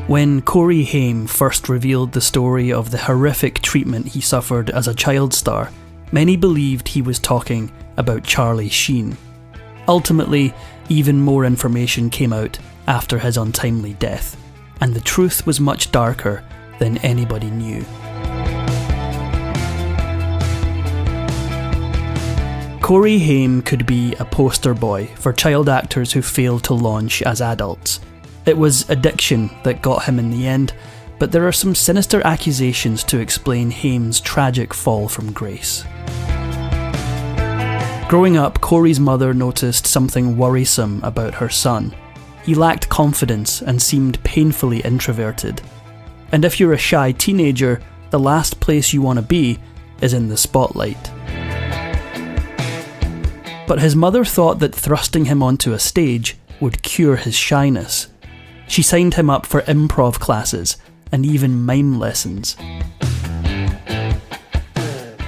When Corey Haim first revealed the story of the horrific treatment he suffered as a child star, many believed he was talking about Charlie Sheen. Ultimately, even more information came out after his untimely death, and the truth was much darker than anybody knew. Corey Haim could be a poster boy for child actors who failed to launch as adults. It was addiction that got him in the end, but there are some sinister accusations to explain Haim's tragic fall from grace. Growing up, Corey's mother noticed something worrisome about her son. He lacked confidence and seemed painfully introverted. And if you're a shy teenager, the last place you want to be is in the spotlight. But his mother thought that thrusting him onto a stage would cure his shyness. She signed him up for improv classes and even mime lessons.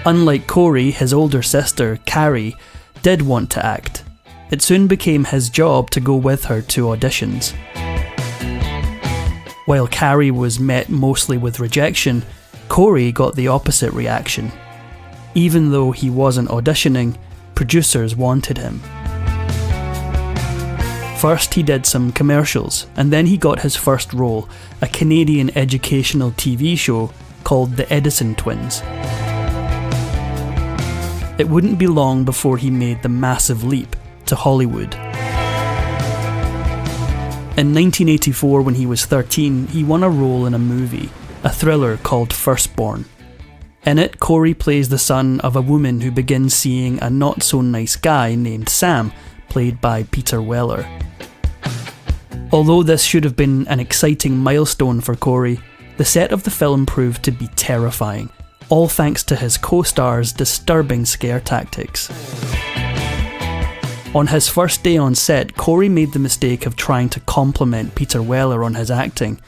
Unlike Corey, his older sister, Carrie, did want to act. It soon became his job to go with her to auditions. While Carrie was met mostly with rejection, Corey got the opposite reaction. Even though he wasn't auditioning, producers wanted him. First he did some commercials, and then he got his first role, a Canadian educational TV show called The Edison Twins. It wouldn't be long before he made the massive leap to Hollywood. In 1984, when he was 13, he won a role in a movie, a thriller called Firstborn. In it, Corey plays the son of a woman who begins seeing a not-so-nice guy named Sam, played by Peter Weller. Although this should have been an exciting milestone for Corey, the set of the film proved to be terrifying, all thanks to his co-star's disturbing scare tactics. On his first day on set, Corey made the mistake of trying to compliment Peter Weller on his acting.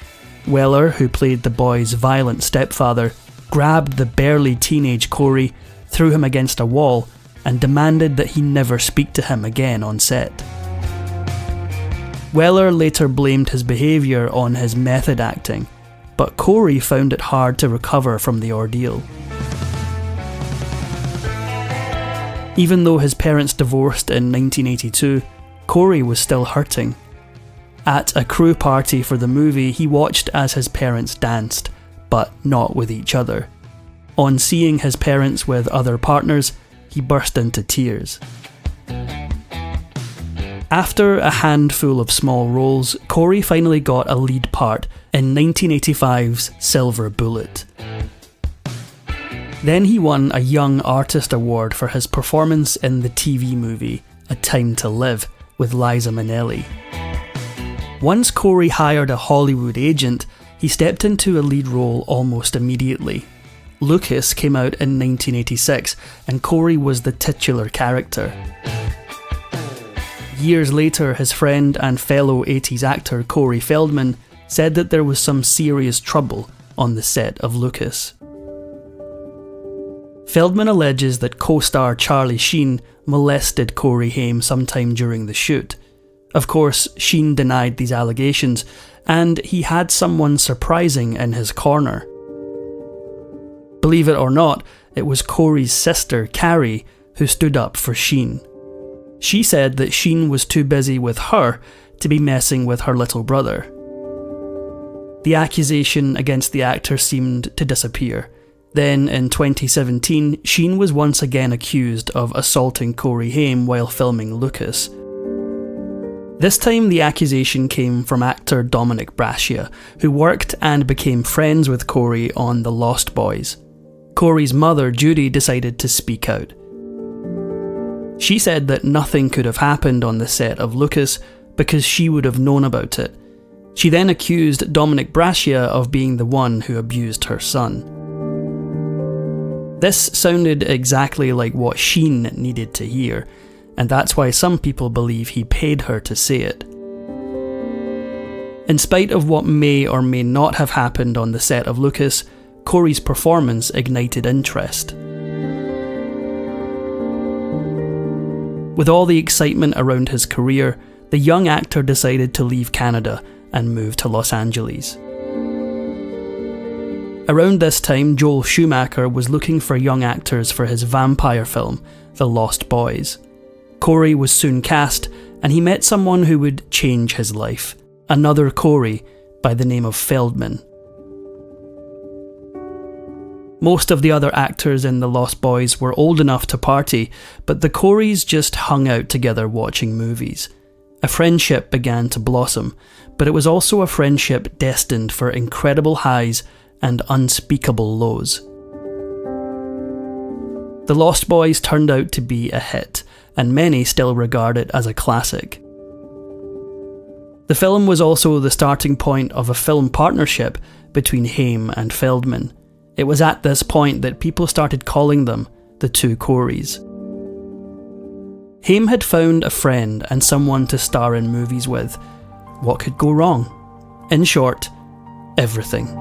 Weller, who played the boy's violent stepfather, grabbed the barely teenage Corey, threw him against a wall, and demanded that he never speak to him again on set. Weller later blamed his behaviour on his method acting, but Corey found it hard to recover from the ordeal. Even though his parents divorced in 1982, Corey was still hurting. At a crew party for the movie, he watched as his parents danced, but not with each other. On seeing his parents with other partners, he burst into tears. After a handful of small roles, Corey finally got a lead part in 1985's Silver Bullet. Then he won a Young Artist Award for his performance in the TV movie A Time to Live with Liza Minnelli. Once Corey hired a Hollywood agent, he stepped into a lead role almost immediately. Lucas came out in 1986, and Corey was the titular character. Years later, his friend and fellow 80s actor Corey Feldman said that there was some serious trouble on the set of Lucas. Feldman alleges that co-star Charlie Sheen molested Corey Haim sometime during the shoot. Of course, Sheen denied these allegations, and he had someone surprising in his corner. Believe it or not, it was Corey's sister, Carrie, who stood up for Sheen. She said that Sheen was too busy with her to be messing with her little brother. The accusation against the actor seemed to disappear. Then, in 2017, Sheen was once again accused of assaulting Corey Haim while filming Lucas. This time the accusation came from actor Dominic Brascia, who worked and became friends with Corey on The Lost Boys. Corey's mother, Judy, decided to speak out. She said that nothing could have happened on the set of Lucas because she would have known about it. She then accused Dominic Brascia of being the one who abused her son. This sounded exactly like what Sheen needed to hear, and that's why some people believe he paid her to say it. In spite of what may or may not have happened on the set of Lucas, Corey's performance ignited interest. With all the excitement around his career, the young actor decided to leave Canada and move to Los Angeles. Around this time, Joel Schumacher was looking for young actors for his vampire film, The Lost Boys. Corey was soon cast, and he met someone who would change his life. Another Corey by the name of Feldman. Most of the other actors in The Lost Boys were old enough to party, but the Coreys just hung out together watching movies. A friendship began to blossom, but it was also a friendship destined for incredible highs and unspeakable lows. The Lost Boys turned out to be a hit, and many still regard it as a classic. The film was also the starting point of a film partnership between Haim and Feldman. It was at this point that people started calling them the two Coreys. Haim had found a friend and someone to star in movies with. What could go wrong? In short, everything.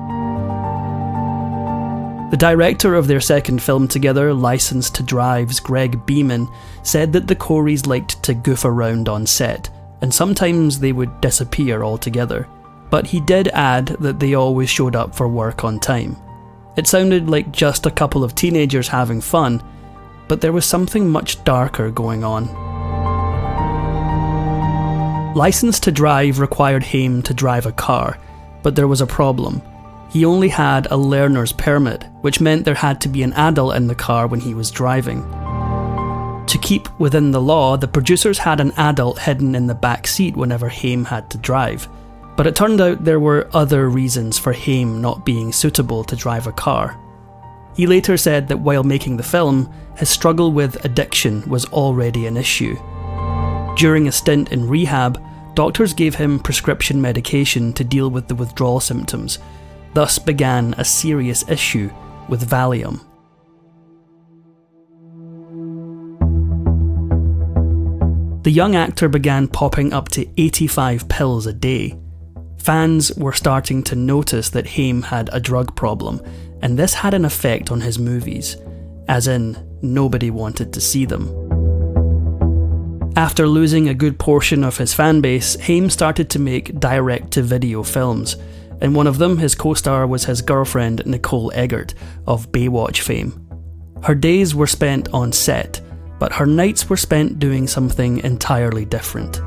The director of their second film together, License to Drive's Greg Beeman, said that the Coreys liked to goof around on set, and sometimes they would disappear altogether. But he did add that they always showed up for work on time. It sounded like just a couple of teenagers having fun, but there was something much darker going on. License to Drive required Haim to drive a car, but there was a problem. He only had a learner's permit, which meant there had to be an adult in the car when he was driving. To keep within the law, the producers had an adult hidden in the back seat whenever Haim had to drive. But it turned out there were other reasons for Haim not being suitable to drive a car. He later said that while making the film, his struggle with addiction was already an issue. During a stint in rehab, doctors gave him prescription medication to deal with the withdrawal symptoms. Thus began a serious issue with Valium. The young actor began popping up to 85 pills a day. Fans were starting to notice that Haim had a drug problem, and this had an effect on his movies, as in, nobody wanted to see them. After losing a good portion of his fanbase, Haim started to make direct-to-video films. In one of them, his co-star was his girlfriend Nicole Eggert of Baywatch fame. Her days were spent on set, but her nights were spent doing something entirely different.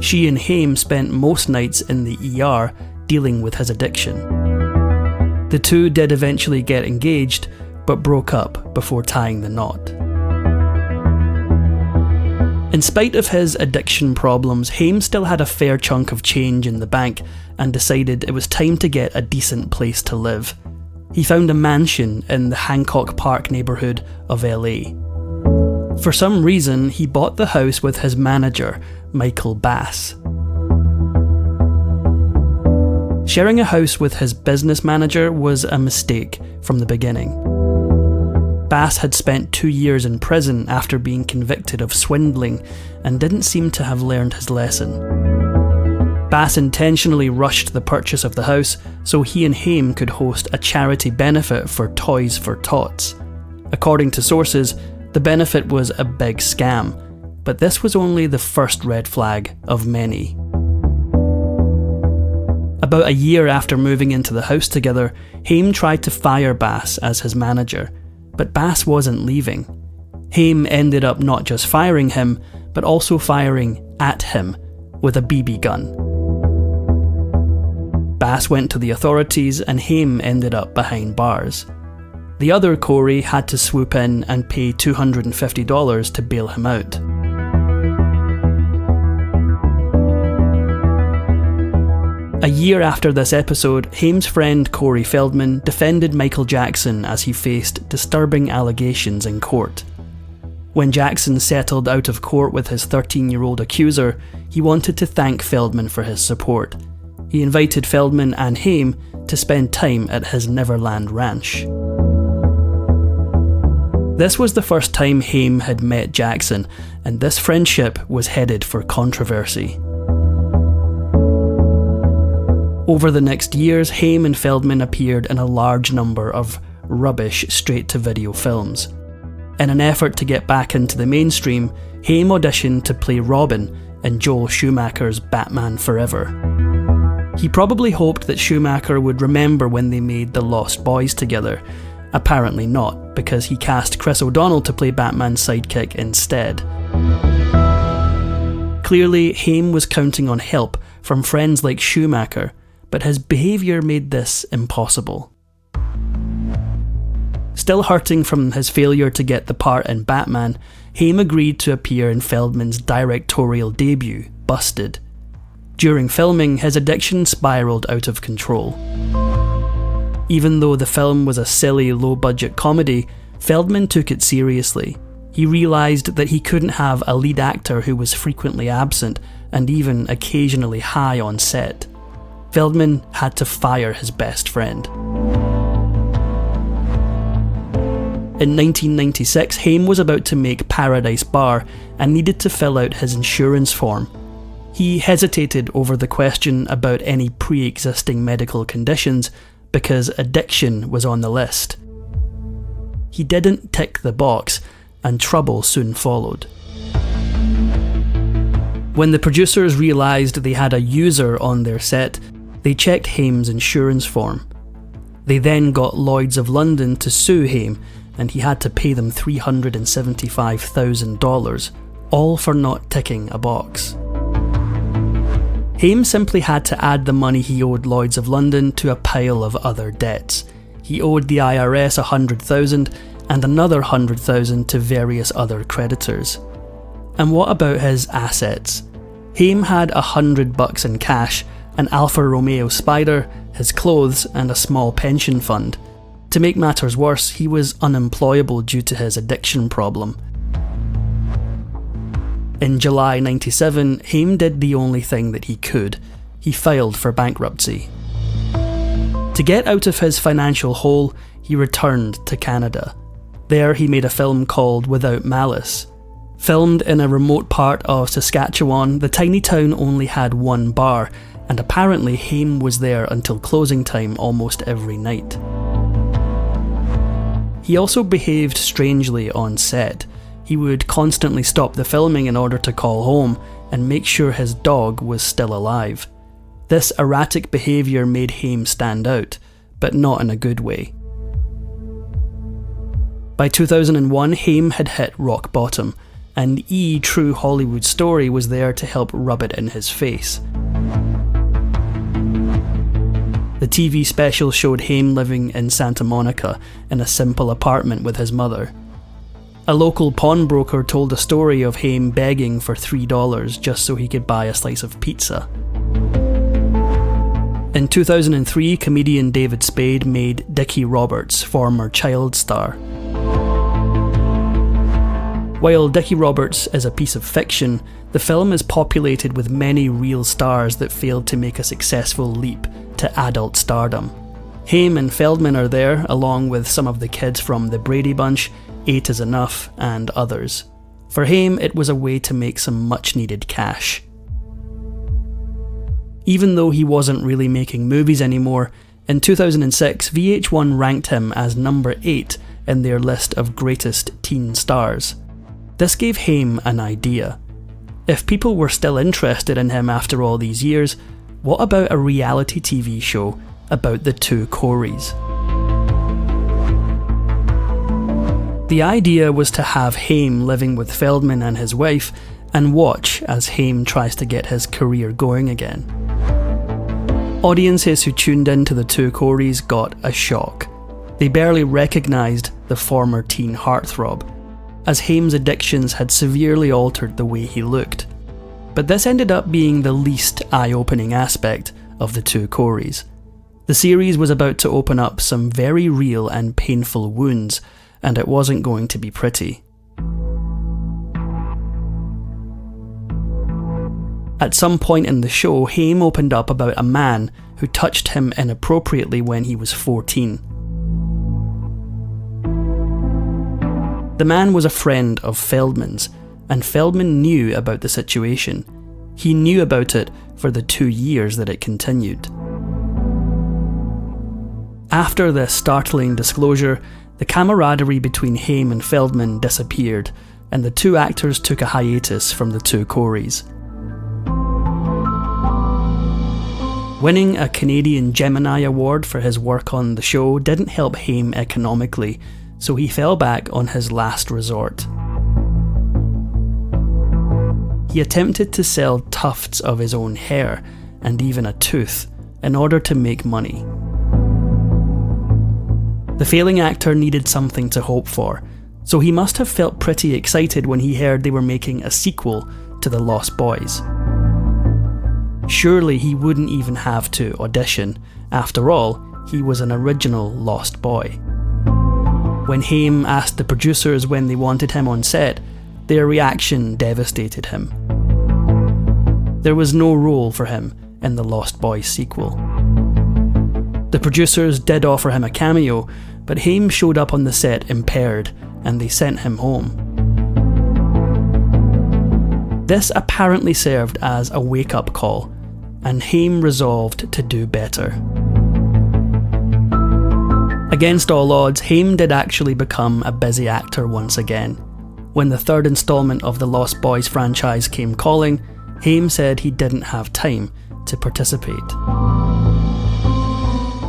She and Haim spent most nights in the ER dealing with his addiction. The two did eventually get engaged, but broke up before tying the knot. In spite of his addiction problems, Haim still had a fair chunk of change in the bank and decided it was time to get a decent place to live. He found a mansion in the Hancock Park neighbourhood of LA. For some reason, he bought the house with his manager, Michael Bass. Sharing a house with his business manager was a mistake from the beginning. Bass had spent 2 years in prison after being convicted of swindling and didn't seem to have learned his lesson. Bass intentionally rushed the purchase of the house so he and Haim could host a charity benefit for Toys for Tots. According to sources, the benefit was a big scam, but this was only the first red flag of many. About a year after moving into the house together, Haim tried to fire Bass as his manager, but Bass wasn't leaving. Haim ended up not just firing him, but also firing at him with a BB gun. Bass went to the authorities and Haim ended up behind bars. The other Corey had to swoop in and pay $250 to bail him out. A year after this episode, Haim's friend Corey Feldman defended Michael Jackson as he faced disturbing allegations in court. When Jackson settled out of court with his 13-year-old accuser, he wanted to thank Feldman for his support. He invited Feldman and Haim to spend time at his Neverland Ranch. This was the first time Haim had met Jackson, and this friendship was headed for controversy. Over the next years, Haim and Feldman appeared in a large number of rubbish straight-to-video films. In an effort to get back into the mainstream, Haim auditioned to play Robin in Joel Schumacher's Batman Forever. He probably hoped that Schumacher would remember when they made The Lost Boys together. Apparently not, because he cast Chris O'Donnell to play Batman's sidekick instead. Clearly, Haim was counting on help from friends like Schumacher, but his behaviour made this impossible. Still hurting from his failure to get the part in Batman, Haim agreed to appear in Feldman's directorial debut, Busted. During filming, his addiction spiralled out of control. Even though the film was a silly, low-budget comedy, Feldman took it seriously. He realised that he couldn't have a lead actor who was frequently absent and even occasionally high on set. Feldman had to fire his best friend. In 1996, Haim was about to make Paradise Bar and needed to fill out his insurance form. He hesitated over the question about any pre-existing medical conditions because addiction was on the list. He didn't tick the box, and trouble soon followed. When the producers realised they had a user on their set, they checked Haim's insurance form. They then got Lloyd's of London to sue Haim, and he had to pay them $375,000, all for not ticking a box. Haim simply had to add the money he owed Lloyd's of London to a pile of other debts. He owed the IRS $100,000 and another $100,000 to various other creditors. And what about his assets? Haim had $100 in cash, an Alfa Romeo Spider, his clothes, and a small pension fund. To make matters worse, he was unemployable due to his addiction problem. In July '97, Haim did the only thing that he could. He filed for bankruptcy. To get out of his financial hole, he returned to Canada. There he made a film called Without Malice. Filmed in a remote part of Saskatchewan, the tiny town only had one bar, and apparently Haim was there until closing time almost every night. He also behaved strangely on set. He would constantly stop the filming in order to call home and make sure his dog was still alive. This erratic behaviour made Haim stand out, but not in a good way. By 2001, Haim had hit rock bottom, and True Hollywood Story was there to help rub it in his face. The TV special showed Haim living in Santa Monica in a simple apartment with his mother. A local pawnbroker told a story of Haim begging for $3 just so he could buy a slice of pizza. In 2003, comedian David Spade made Dickie Roberts, former child star. While Dickie Roberts is a piece of fiction, the film is populated with many real stars that failed to make a successful leap to adult stardom. Haim and Feldman are there, along with some of the kids from The Brady Bunch, 8 is Enough, and others. For Haim, it was a way to make some much-needed cash. Even though he wasn't really making movies anymore, in 2006 VH1 ranked him as number 8 in their list of greatest teen stars. This gave Haim an idea. If people were still interested in him after all these years, what about a reality TV show about the two Coreys? The idea was to have Haim living with Feldman and his wife and watch as Haim tries to get his career going again. Audiences who tuned in to the two Coreys got a shock. They barely recognised the former teen heartthrob, as Haim's addictions had severely altered the way he looked. But this ended up being the least eye-opening aspect of the two Coreys. The series was about to open up some very real and painful wounds, and it wasn't going to be pretty. At some point in the show, Haim opened up about a man who touched him inappropriately when he was 14. The man was a friend of Feldman's, and Feldman knew about the situation. He knew about it for the 2 years that it continued. After this startling disclosure, the camaraderie between Haim and Feldman disappeared, and the two actors took a hiatus from the two Coreys. Winning a Canadian Gemini Award for his work on the show didn't help Haim economically, so he fell back on his last resort. He attempted to sell tufts of his own hair, and even a tooth, in order to make money. The failing actor needed something to hope for, so he must have felt pretty excited when he heard they were making a sequel to The Lost Boys. Surely he wouldn't even have to audition. After all, he was an original Lost Boy. When Haim asked the producers when they wanted him on set, their reaction devastated him. There was no role for him in the Lost Boys sequel. The producers did offer him a cameo, but Haim showed up on the set impaired, and they sent him home. This apparently served as a wake-up call, and Haim resolved to do better. Against all odds, Haim did actually become a busy actor once again. When the third installment of the Lost Boys franchise came calling, Haim said he didn't have time to participate.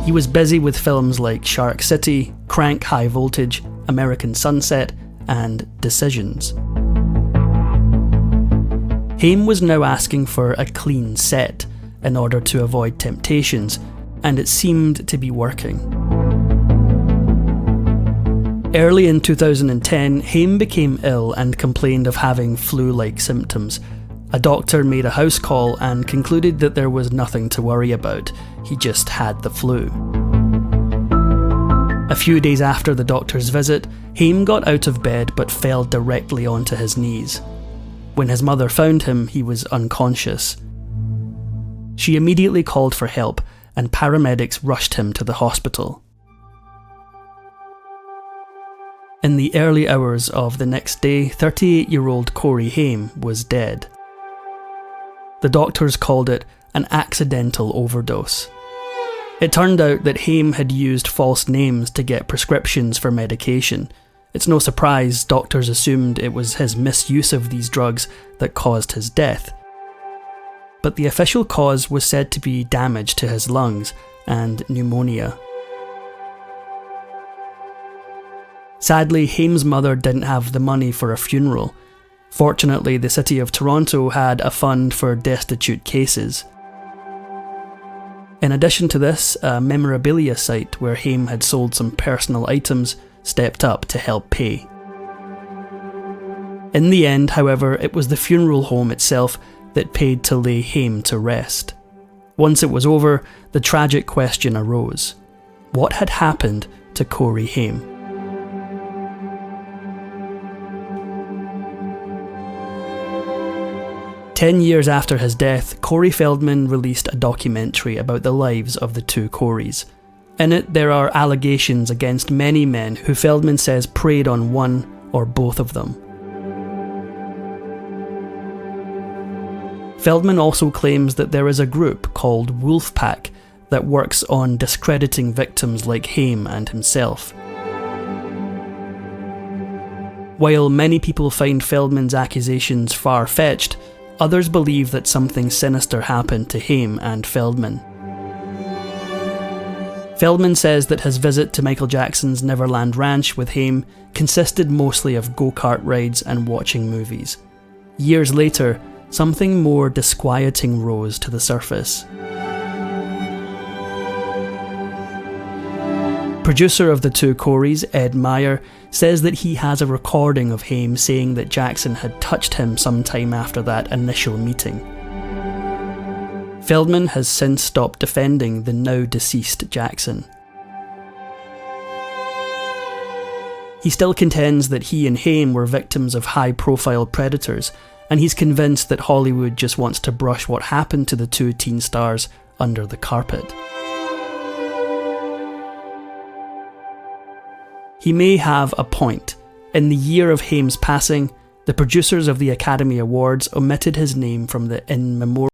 He was busy with films like Shark City, Crank High Voltage, American Sunset, and Decisions. Haim was now asking for a clean set in order to avoid temptations, and it seemed to be working. Early in 2010, Haim became ill and complained of having flu-like symptoms. A doctor made a house call and concluded that there was nothing to worry about, he just had the flu. A few days after the doctor's visit, Haim got out of bed but fell directly onto his knees. When his mother found him, he was unconscious. She immediately called for help, and paramedics rushed him to the hospital. In the early hours of the next day, 38-year-old Corey Haim was dead. The doctors called it an accidental overdose. It turned out that Haim had used false names to get prescriptions for medication. It's no surprise doctors assumed it was his misuse of these drugs that caused his death. But the official cause was said to be damage to his lungs and pneumonia. Sadly, Haim's mother didn't have the money for a funeral. Fortunately, the city of Toronto had a fund for destitute cases. In addition to this, a memorabilia site where Haim had sold some personal items stepped up to help pay. In the end, however, it was the funeral home itself that paid to lay Haim to rest. Once it was over, the tragic question arose: what had happened to Corey Haim? Ten years after his death, Corey Feldman released a documentary about the lives of the two Coreys. In it, there are allegations against many men who Feldman says preyed on one or both of them. Feldman also claims that there is a group called Wolfpack that works on discrediting victims like Haim and himself. While many people find Feldman's accusations far-fetched, others believe that something sinister happened to Haim and Feldman. Feldman says that his visit to Michael Jackson's Neverland Ranch with Haim consisted mostly of go-kart rides and watching movies. Years later, something more disquieting rose to the surface. Producer of the two Coreys, Ed Meyer, says that he has a recording of Haim saying that Jackson had touched him sometime after that initial meeting. Feldman has since stopped defending the now deceased Jackson. He still contends that he and Haim were victims of high-profile predators, and he's convinced that Hollywood just wants to brush what happened to the two teen stars under the carpet. He may have a point. In the year of Haim's passing, the producers of the Academy Awards omitted his name from the in memoriam